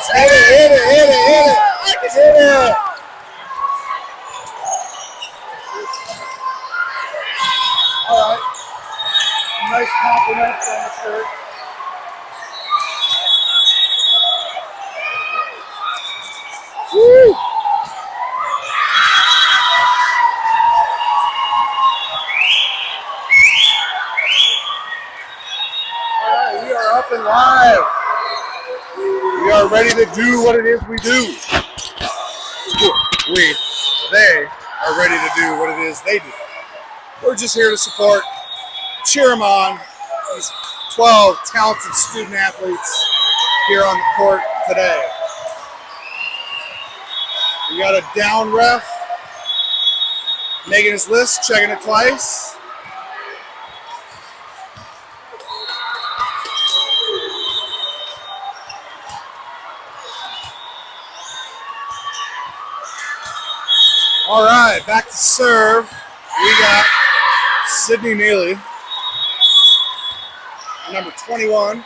Yes, hit it. Hit it. All right. Nice compliment on the shirt. Woo! All right, we are up and live. We are ready to do what it is we do. They are ready to do what it is they do. We're just here to support, cheer them on, these 12 talented student athletes here on the court today. We got a down ref, making his list, checking it twice. All right, back to serve. We got Sydney Neely, number 21.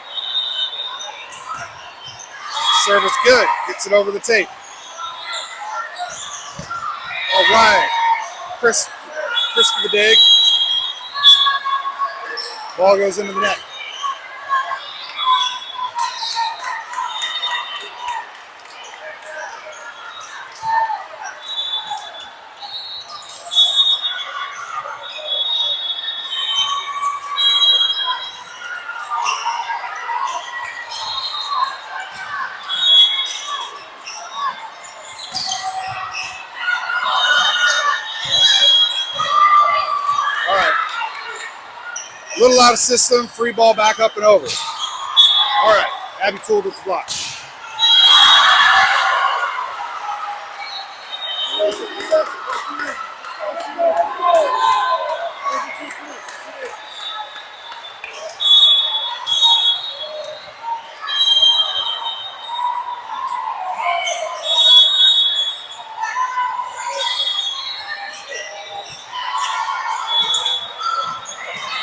Serve is good, gets it over the tape. All right, Chris for the dig. Ball goes into the net. Little out of system, free ball back up and over. All right, Abby Toole with the block.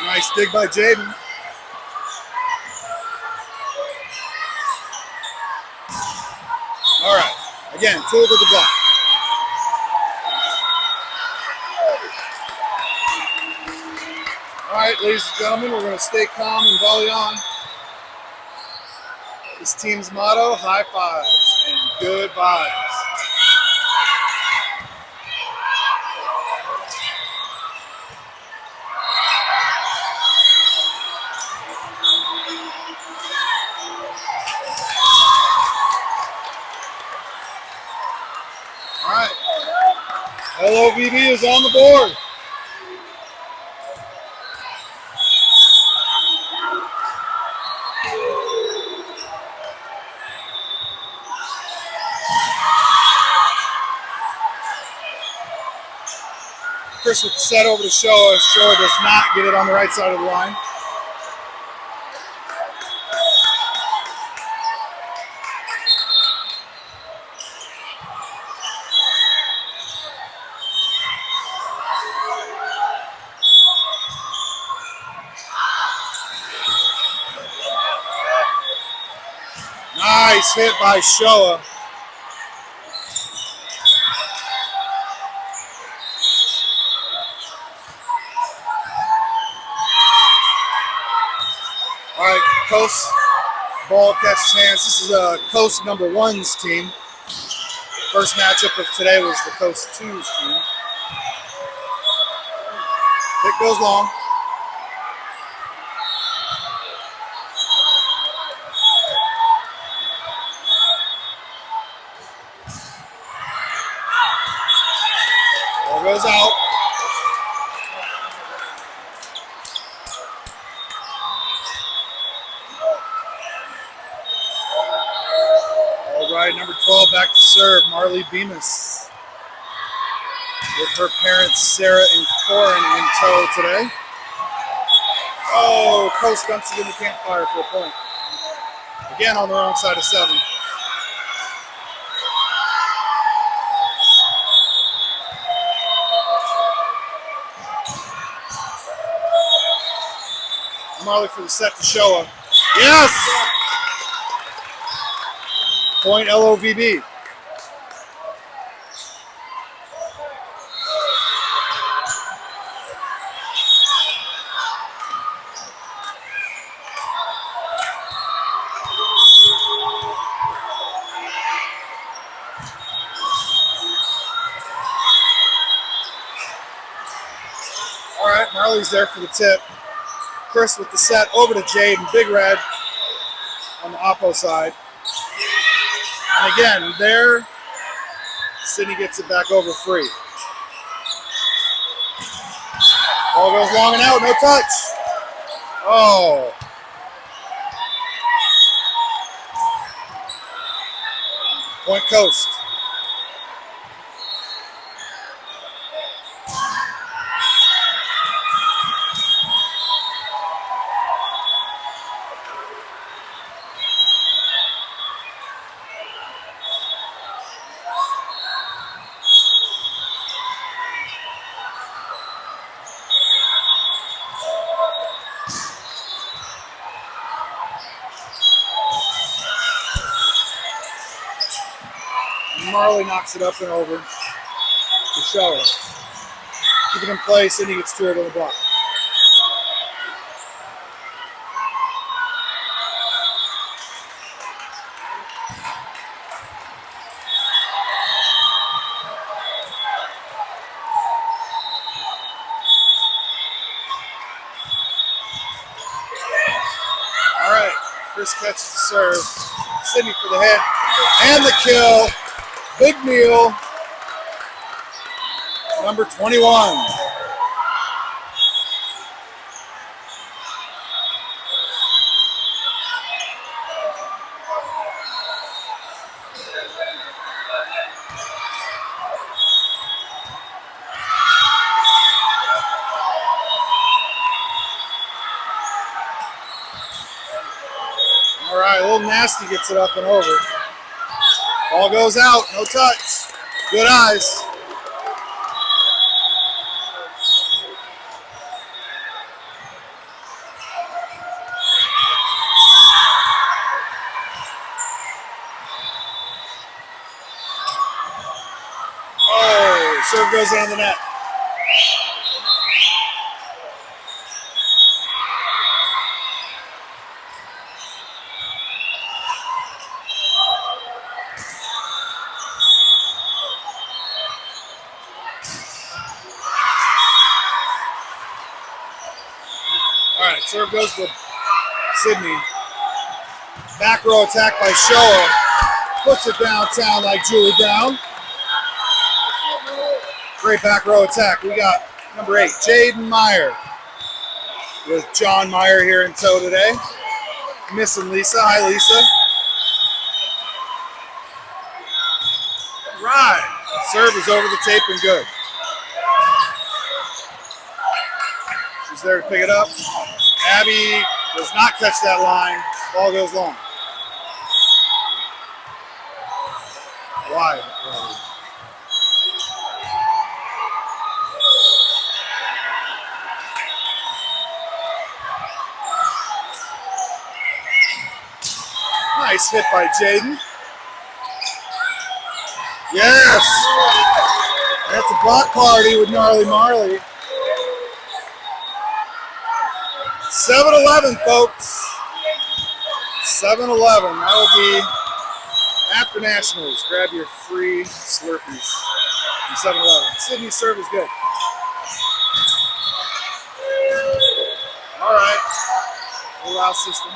Nice dig by Jaden. All right, again, Toole to the block. All right, ladies and gentlemen, we're going to stay calm and volley on. This team's motto, high fives and good vibes. All right, LOVB is on the board. Chris with the set over to Showa. Showa does not get it on the right side of the line. Nice hit by Showa. All right, Coast ball catches hands. This is Coast number 1's team. First matchup of today was the Coast 2's team. Pick goes long. Ball goes out. All right, number 12 back to serve, Marley Bemis. With her parents, Sarah and Corin, in tow today. Oh, Coast dumps it in the campfire for a point. Again on the wrong side of 7. Marley for the set to Showa. Yes! Point LOVB. All right, Marley's there for the tip. Chris with the set over to Jade and Big Red on the oppo side. And again, there, Sydney gets it back over free. Ball goes long and out, no touch. Oh. Point Coast. Marley knocks it up and over to show it. Keep it in place, and he gets two over the block. All right, Chris catches the serve. Sydney for the hit and the kill. Big meal. Number 21. All right, Little Nasty gets it up and over. Ball goes out, no touch. Good eyes. Oh, serve goes on the net. All right, serve goes to Sydney. Back row attack by Shoa. Puts it downtown like Julie Brown. Great back row attack. We got number 8, Jaden Meyer, with John Meyer here in tow today. Missing Lisa. Hi, Lisa. All right. Serve is over the tape and good. She's there to pick it up. Abby does not catch that line. Ball goes long. Wide. Nice hit by Jaden. Yes! That's a block party with Gnarly Marley. 7-11, folks. 7-11. That'll be after Nationals. Grab your free Slurpees from 7-11. Sydney's serve is good. All right. Allow system.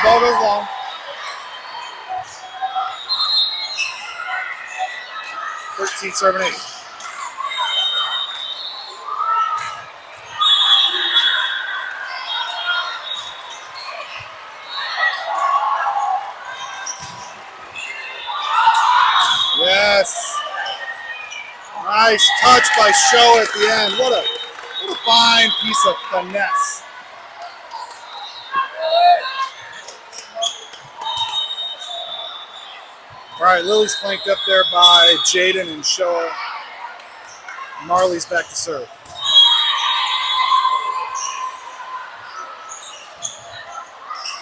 Ball goes long. Serving 8. Nice touch by Show at the end. What a fine piece of finesse. All right, Lily's flanked up there by Jaden and Shoa. Marley's back to serve.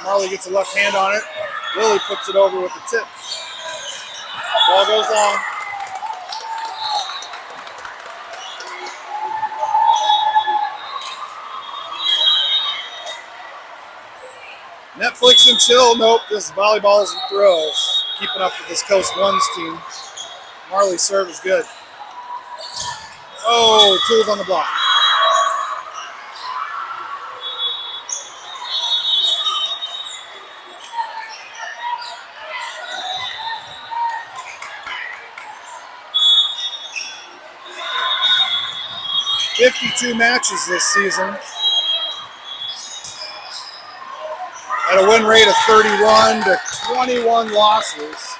Marley gets a left hand on it. Lily puts it over with the tip. Ball goes long. Netflix and chill. Nope, this is volleyballs and throws. Keeping up with this Coast 1's team. Marley's serve is good. Oh, tools on the block. $52 matches this season. At a win rate of 31 to 21 losses.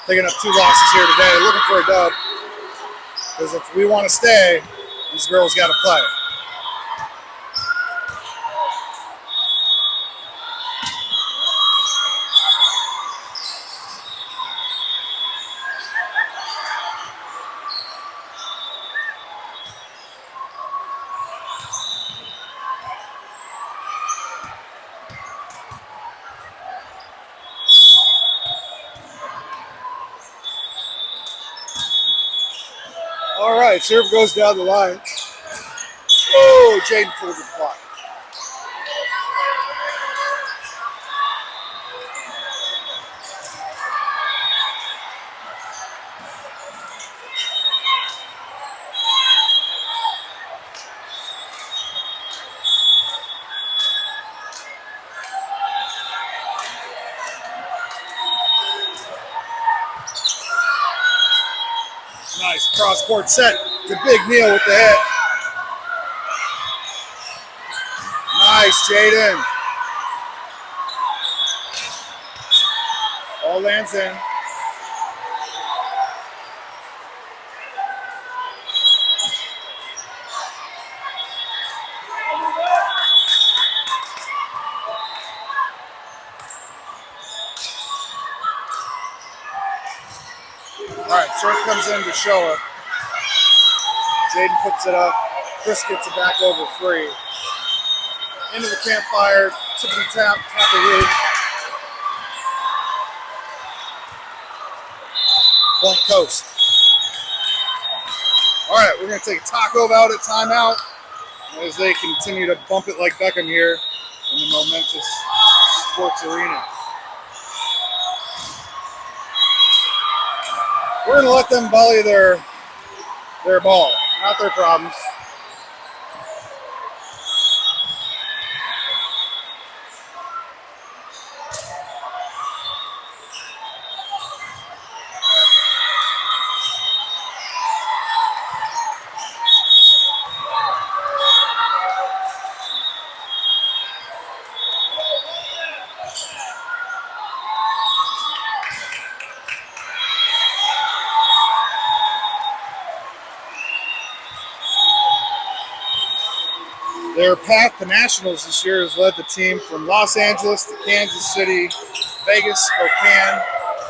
Picking up 2 losses here today. Looking for a dub. Because if we want to stay, these girls got to play. All right, serve goes down the line. Oh, Jaden pulled the block. Nice cross-court set to Big Neal with the hit. Nice, Jaden. All lands in. All right, serve comes in to Shoa. Jaden puts it up. Chris gets it back over free. Into the campfire, tippity tap, tap the roof. Point Coast. All right, we're going to take a taco out at timeout as they continue to bump it like Beckham here in the momentous sports arena. We're going to let them volley their ball, not their problems. Their path to nationals this year has led the team from Los Angeles to Kansas City, Vegas, Spokane,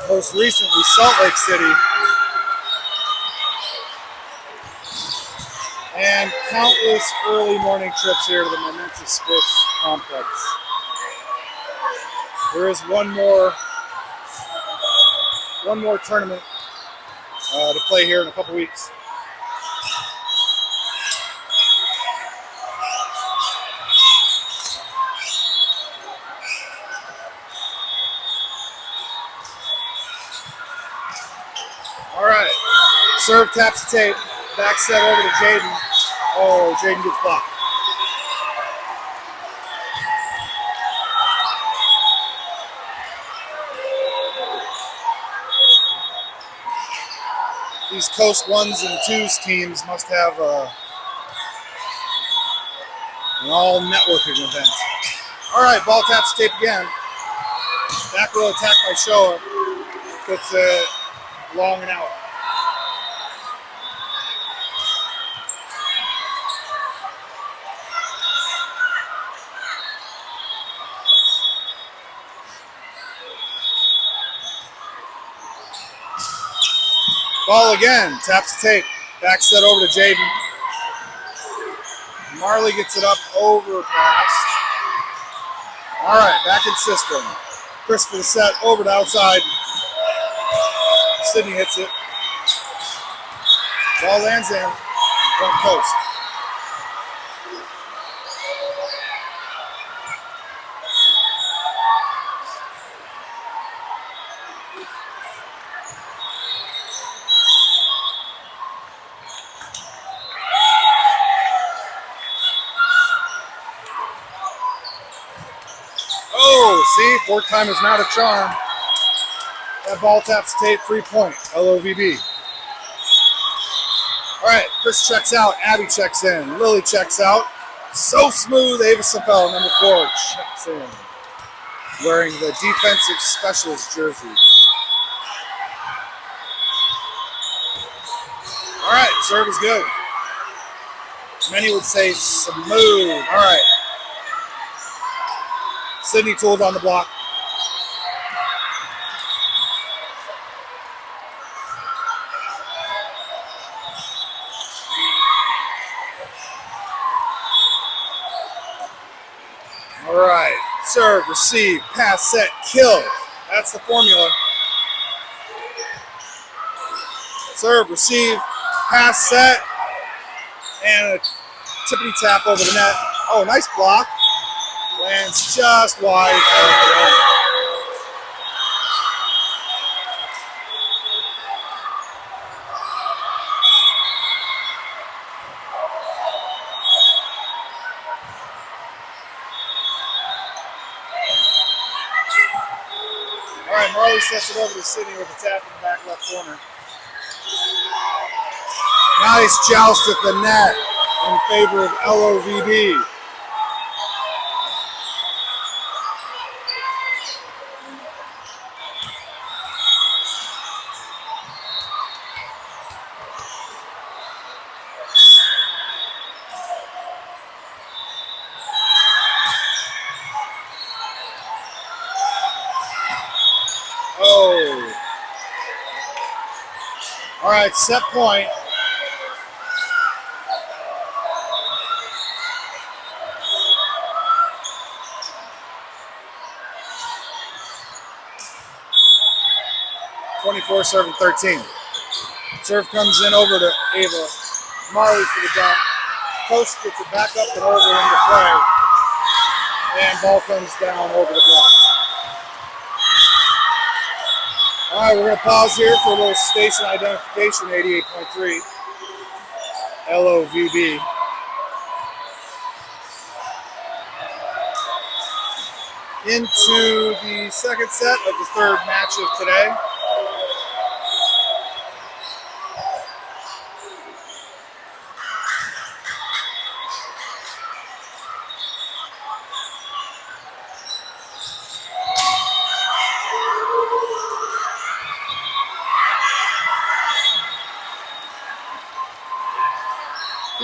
most recently Salt Lake City, and countless early morning trips here to the momentous sports complex. There is one more tournament to play here in a couple weeks. All right, serve taps the tape, back set over to Jaden. Oh, Jaden gets blocked. These Coast 1's and 2's teams must have an all networking event. All right, ball taps the tape again. Back row attack by Shoa. Puts it long and out. Ball again. Taps the tape. Back set over to Jaden. Marley gets it up over pass. All right, back in system. Chris for the set, over to outside. Sydney hits it. Ball lands in. Front post. Oh, see, fourth time is not a charm. That ball taps tape, 3-point, LOVB. All right, Chris checks out, Abby checks in, Lily checks out. So smooth, Ava Sapel, number 4, checks in. Wearing the defensive specialist jersey. All right, serve is good. Many would say smooth. All right. Sydney Tooled on the block. All right. Serve, receive, pass, set, kill. That's the formula. Serve, receive, pass, set, and a tippity tap over the net. Oh, nice block. Lands just wide. All right, Marley sets it over to Sydney with a tap in the back left corner. Nice joust at the net in favor of LOVB. Oh. All right, set point. .24 serving 13. Serve comes in over to Ava. Marley for the dump. Post gets it back up and over into play. And ball comes down over the block. All right, we're going to pause here for a little station identification, 88.3 LOVB. Into the second set of the third match of today.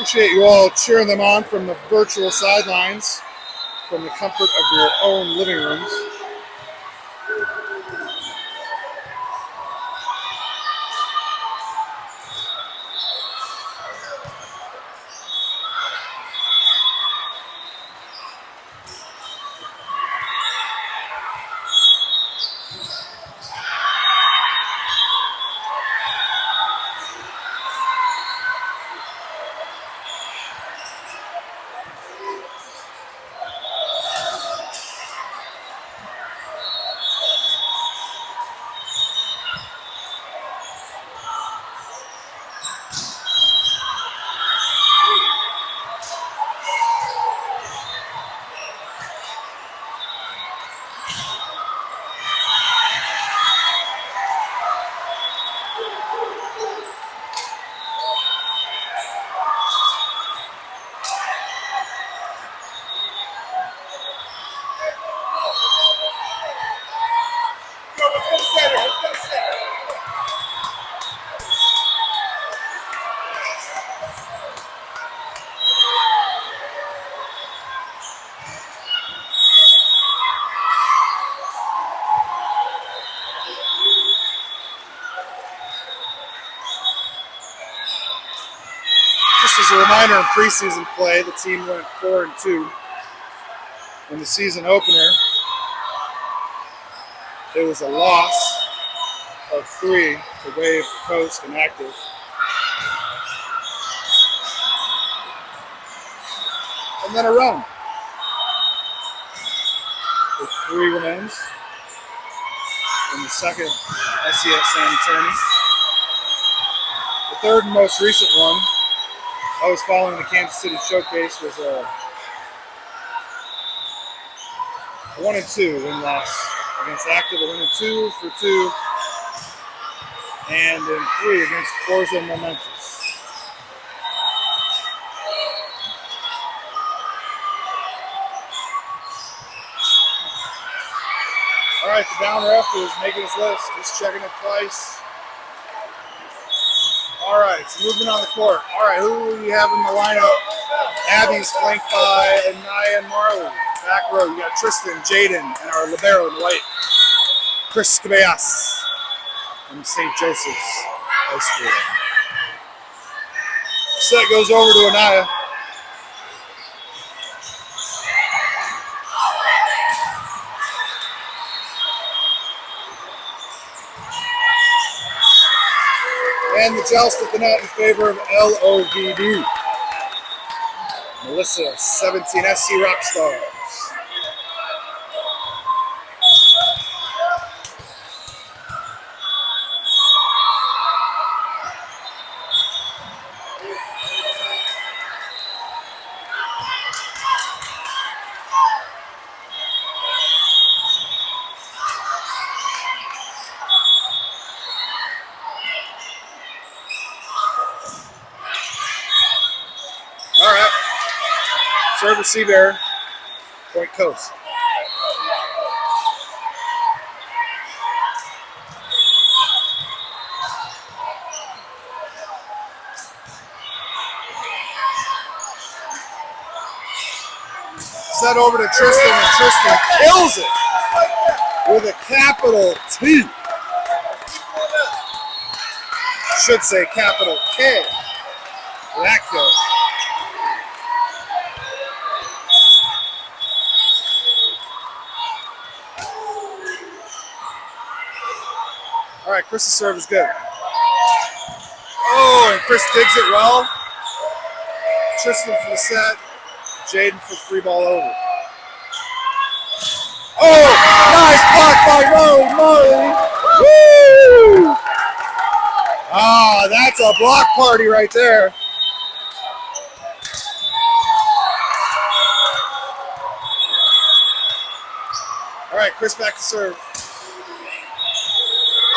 Appreciate you all cheering them on from the virtual sidelines, from the comfort of your own living rooms. As a reminder, in preseason play, the team went 4-2. In the season opener, it was a loss of 3 to Wave, Coast, and Active. And then a run with 3 wins in the second SCSN tourney. The third and most recent one, I was following the Kansas City Showcase, was a 1-2 win-loss against Active, a 1-2 for 2, and in 3 against Forza Momentous. All right, the down ref is making his list, just checking it twice. All right, so movement on the court. All right, who do you have in the lineup? Abby's flanked by Anaya and Marley. Back row, you got Tristan, Jaden, and our libero in white, Chris Cabellas from St. Joseph's High School. Set goes over to Anaya. And the joust at the net in favor of LOVD. Melissa, 17 SC Rockstars. All right. Serve receive error. Point Coast. Set over to Tristan, and Tristan kills it with a capital T. Should say capital K for that kill. All right, Chris's serve is good. Oh, and Chris digs it well. Tristan for the set. Jaden for the free ball over. Oh, nice block by Marley. Woo! Ah, that's a block party right there. All right, Chris back to serve.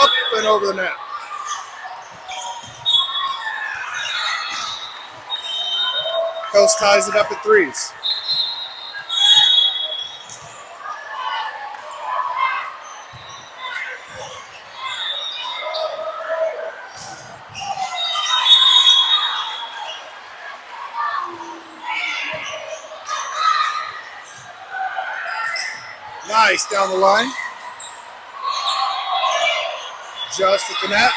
Up and over the net. Coast ties it up at 3s. Nice down the line. Just at the net.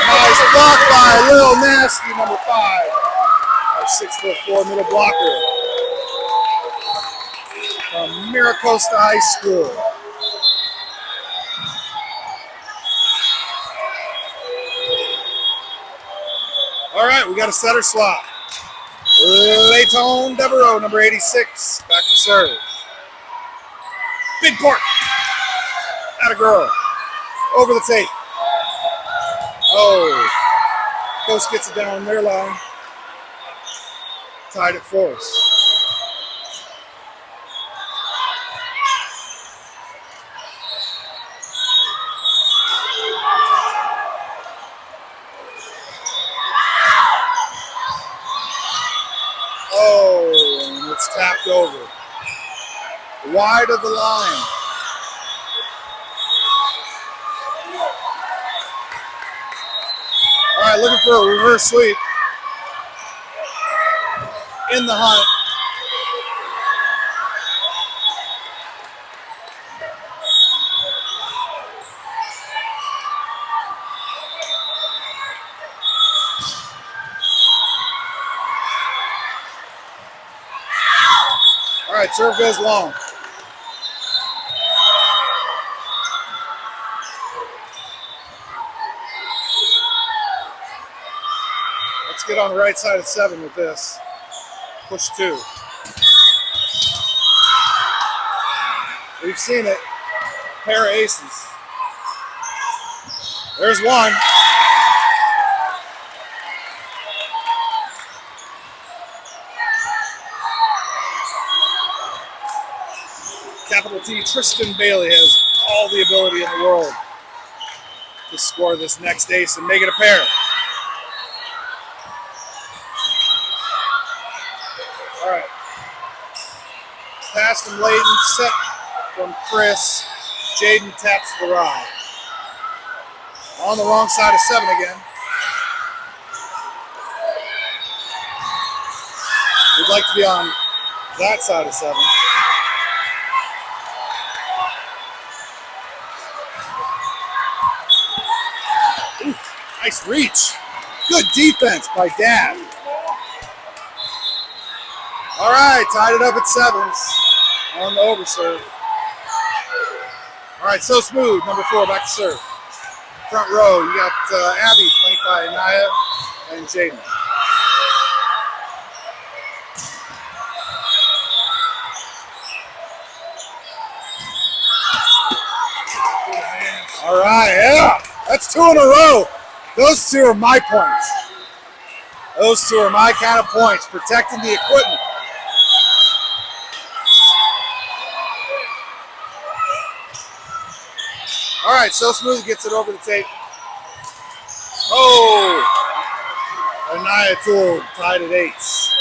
Nice block by Lil Nasty, number 5. Our 6'4" middle blocker from Miracosta High School. All right, we got a setter slot. Layton Devereaux, number 86, back to serve. Big court. Atta girl. Over the tape. Oh. Coast gets it down their line. Tied at 4s. Oh, and it's tapped over. Wide of the line. All right, looking for a reverse sweep. In the hunt. All right, serve goes long. Let's get on the right side of 7 with this. Push 2. We've seen it. Pair of aces. There's one. Capital T, Tristan Bailey has all the ability in the world to score this next ace and make it a pair. All right. Pass from Layton, set from Chris. Jaden taps the rod. On the wrong side of 7 again. We'd like to be on that side of 7. Ooh, nice reach. Good defense by Dad. All right, tied it up at 7s on the overserve. All right, so smooth. Number 4, back to serve. Front row, you got Abby flanked by Anaya and Jaden. All right, yeah, that's 2 in a row. Those 2 are my points. Those 2 are my kind of points, protecting the equipment. All right, so smooth gets it over the tape. Oh, Anaya Tool tied at 8s.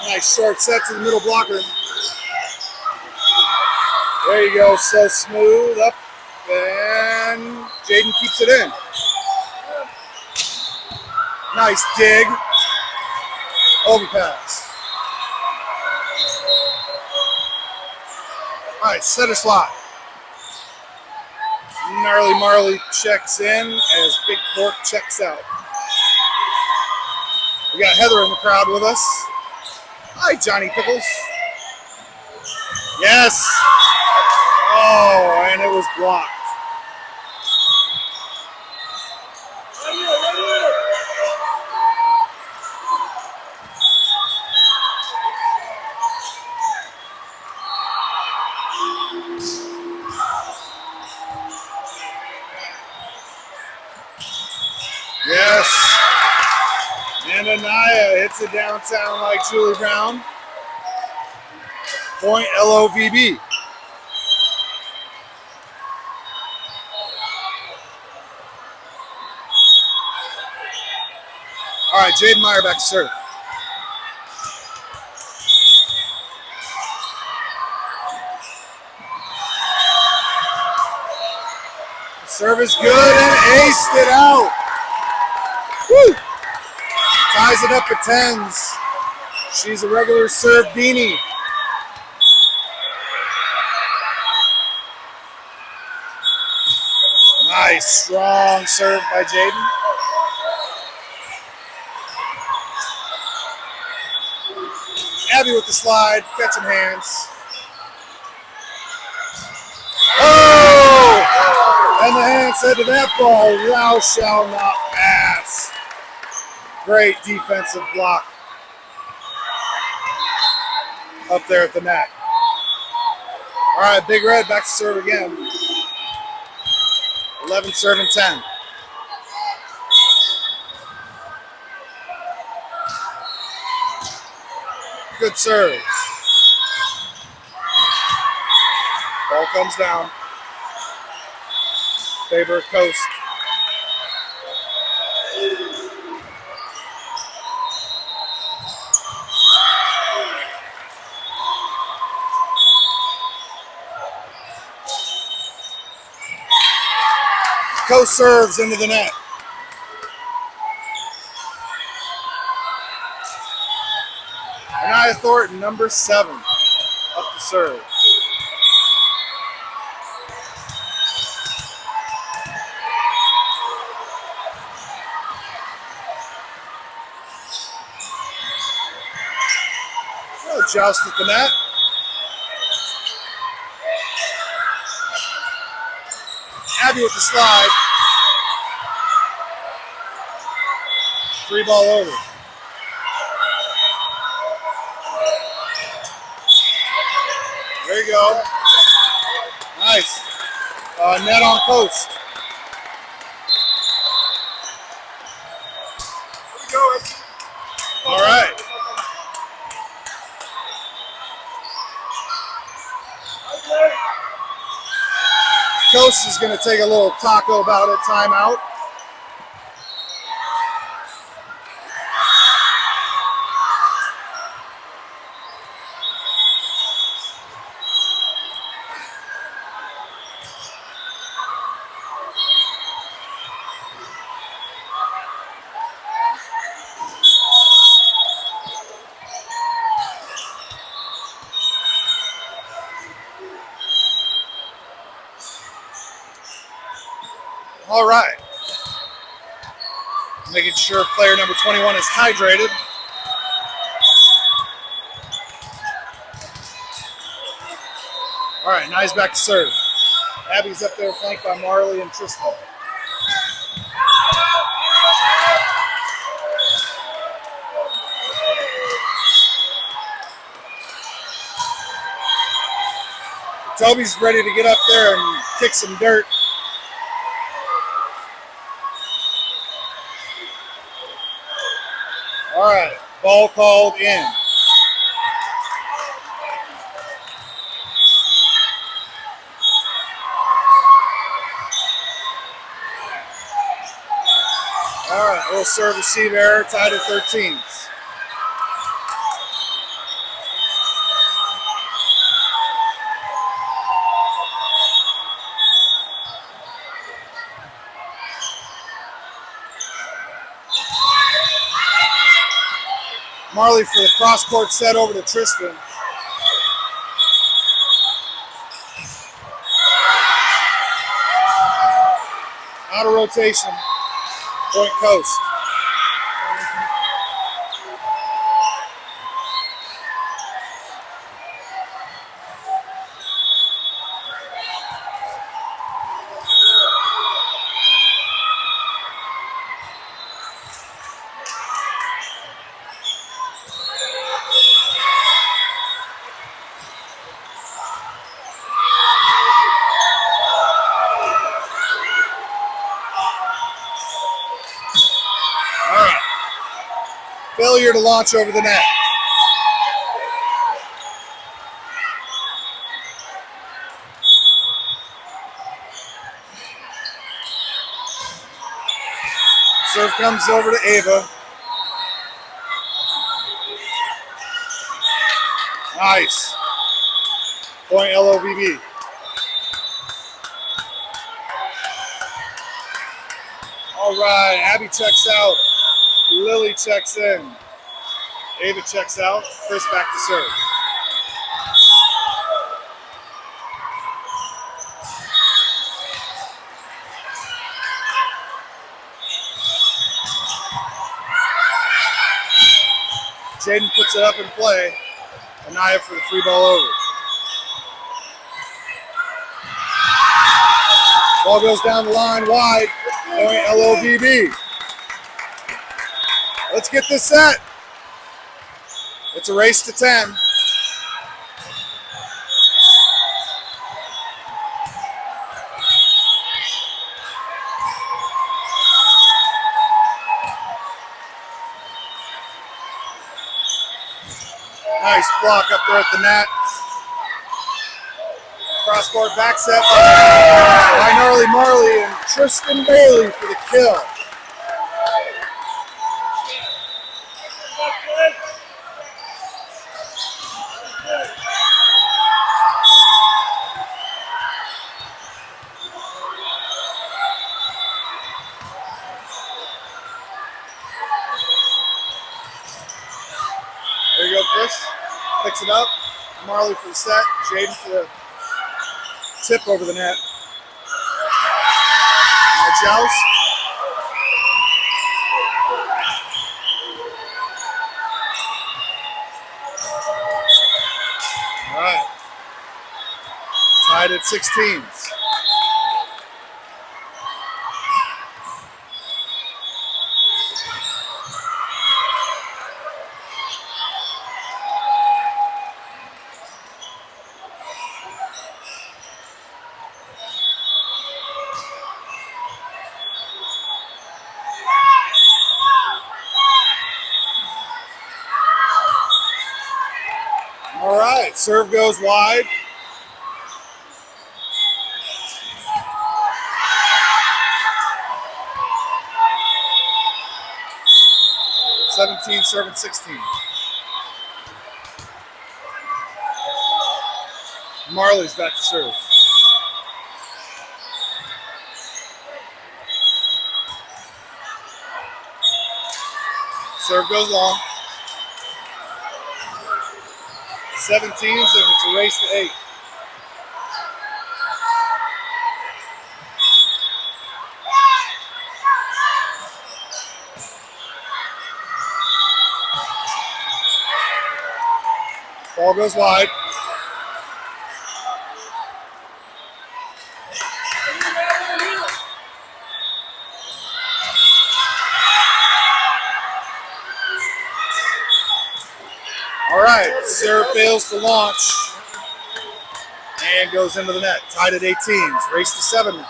Nice short set to the middle blocker. There you go, so smooth up, and Jaden keeps it in. Nice dig, overpass. All right, center slot. Gnarly Marley checks in as Big Pork checks out. We got Heather in the crowd with us. Hi, Johnny Pickles. Yes. Oh, and it was blocked. Yes. And Anaya hits it downtown like Julie Brown. Point LOVB. All right, Jaden Meyer back to serve. Serve is good and aced it out. Woo! Ties it up at 10s. She's a regular serve beanie. Nice, strong serve by Jaden. Abby with the slide, catching hands. Oh! And the hand said to that ball, thou shalt not pass. Great defensive block up there at the net. All right, Big Red back to serve again. 11 serving 10. Good serve. Ball comes down. Favor Coast. Coast serves into the net. Anaya Thornton, number 7, up to serve. Oh, joust at the net. Abby with the slide. Free ball over. There you go. Nice. Net on post. All right. Coach is going to take a little taco about it, timeout. All right. Making sure player number 21 is hydrated. All right, now he's back to serve. Abby's up there flanked by Marley and Tristan. Toby's ready to get up there and kick some dirt. All right, ball called in. All right, we'll serve receive error, tied at 13. Marley for the cross-court set over to Tristan. Out of rotation, point coast. Failure to launch over the net. Serve comes over to Ava. Nice. Point LOVB. All right, Abby checks out. Lily checks in. Ava checks out. Chris back to serve. Jaden puts it up in play. Anaya for the free ball over. Ball goes down the line wide. Point LOVB. Let's get this set. It's a race to 10. Nice block up there at the net. Cross-court back set by Gnarly Marley and Tristan Bailey for the kill. There you go, Chris. service. Picks it up. Marley for the set. Jaden for the tip over the net. And the joust. All right. Tied at 16s. All right, serve goes wide. Serving 16. Marley's back to serve. Serve goes long. 17s, and it's a race to 8. Ball goes wide. All right, serve fails to launch and goes into the net. Tied at 18s. Race to 7 now.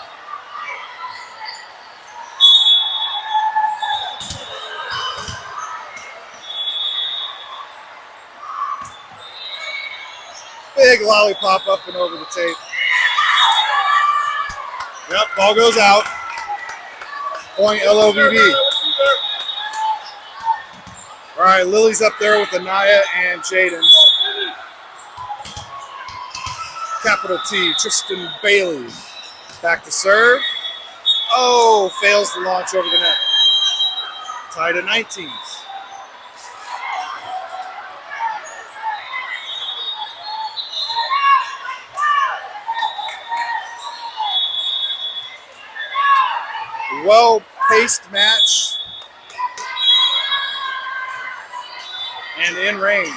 Big lollipop up and over the tape. Yep, ball goes out. Point LOVD. All right, Lily's up there with Anaya and Jaden. Capital T, Tristan Bailey. Back to serve. Oh, fails to launch over the net. Tied at 19s. Well-paced match. And in range.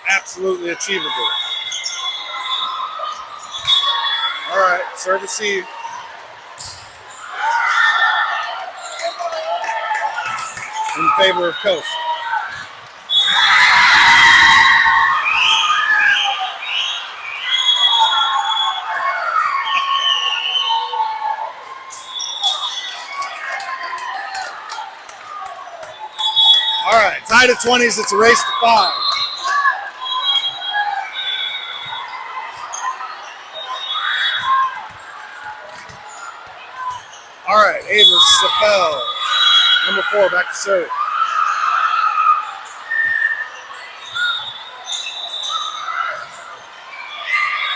Absolutely achievable. All right, serve receive. In favor of Coast. All right, tied at 20s, it's a race to 5. All right, Ava Sapel, number 4, back to serve.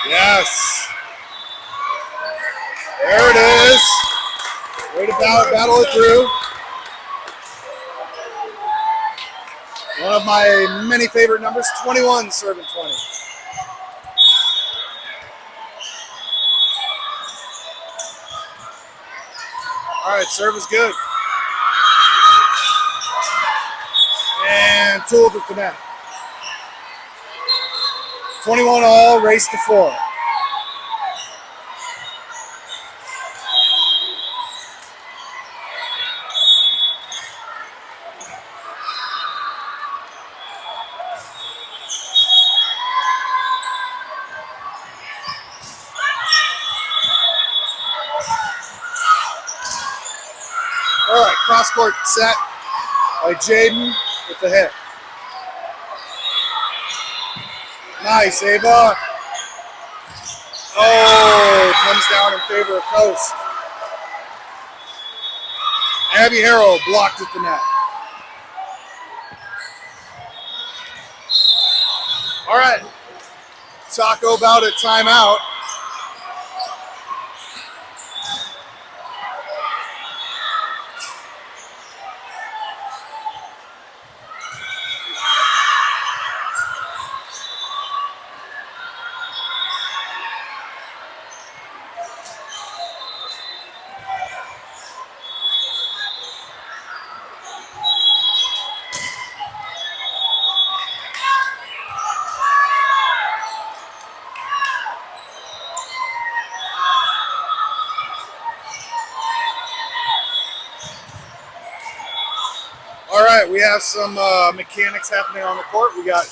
Yes. There it is. Way to battle it through. One of my many favorite numbers, 21 serving 20. All right, serve is good. And tooled at the net. 21 all, race to 4. All right, cross-court set by Jaden with the hit. Nice, Ava. Oh, comes down in favor of Coast. Abby Harrell blocked at the net. All right, Taco about at timeout. All right, we have some mechanics happening on the court. We got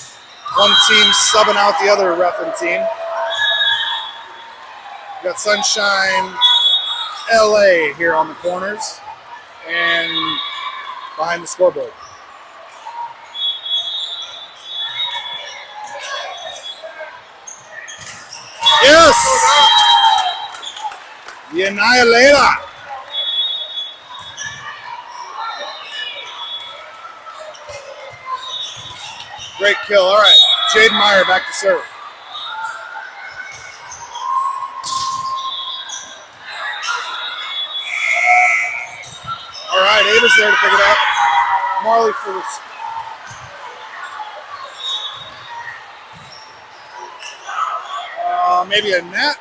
one team subbing out the other reffing team. We got Sunshine LA here on the corners and behind the scoreboard. Yes! The Annihilator. Great kill. All right, Jaden Meyer back to serve. All right, Ava's there to pick it up. Marley for this. Maybe a net.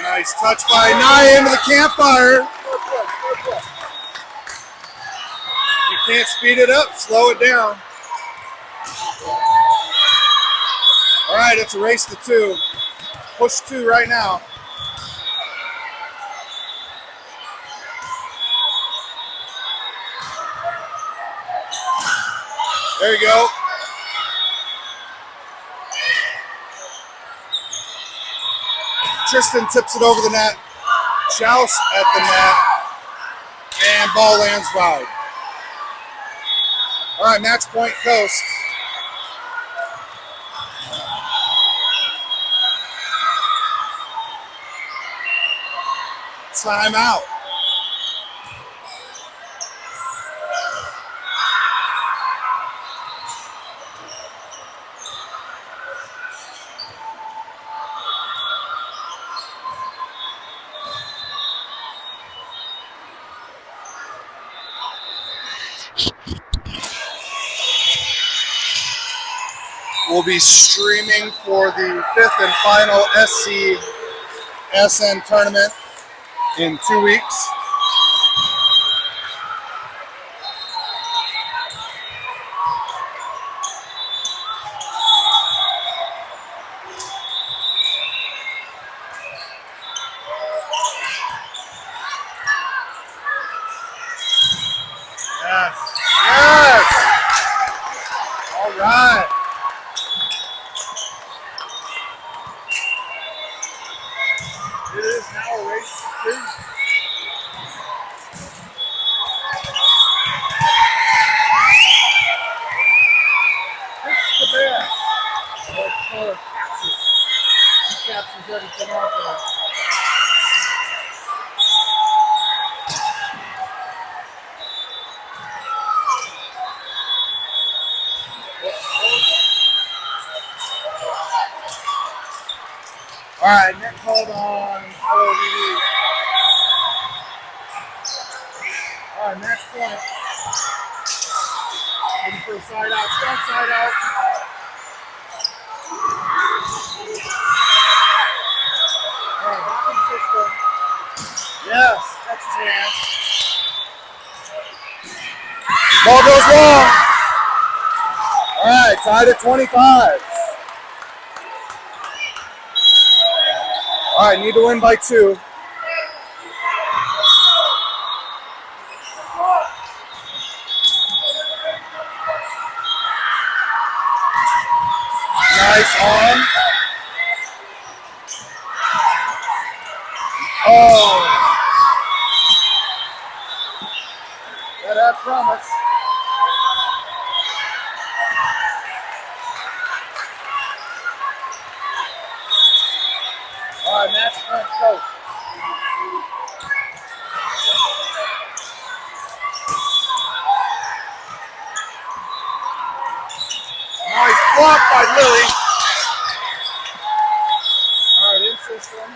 Nice touch by Nye into the campfire. You can't speed it up, slow it down. All right, it's a race to 2. Push 2 right now. There you go. Tristan tips it over the net. Joust at the net. And ball lands wide. All right, match point Coast. Timeout. We'll be streaming for the 5th and final SCSN tournament in 2 weeks. Yes. Yes. All right. It is now a race to 2. It's the best. Or captures. 2 captures ready to come out there. All right, net called on LOVD. All right, next point. Looking for a side out, front side out. All right, back in system. Yes, that's his hand. Ball goes long. All right, tied at 25. All right, need to win by 2. Nice on. Oh. That had promise. All right, match point Coast. Nice block by Lily. All right, in system.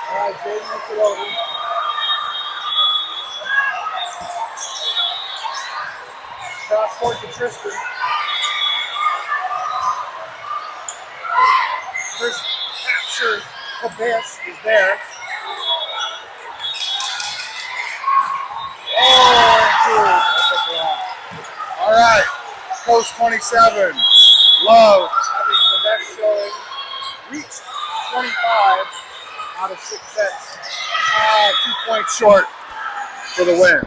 All right, Jaden makes it over. Cross court to Tristan. First capture, Abyss is there. Post 27. Love having the best showing. Reached 25 out of 6 sets. 2 points short for the win.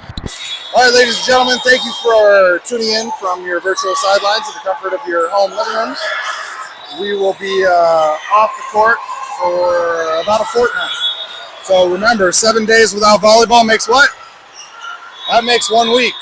All right, ladies and gentlemen, thank you for tuning in from your virtual sidelines in the comfort of your home living rooms. We will be off the court for about a fortnight. So remember, 7 days without volleyball makes what? That makes 1 week.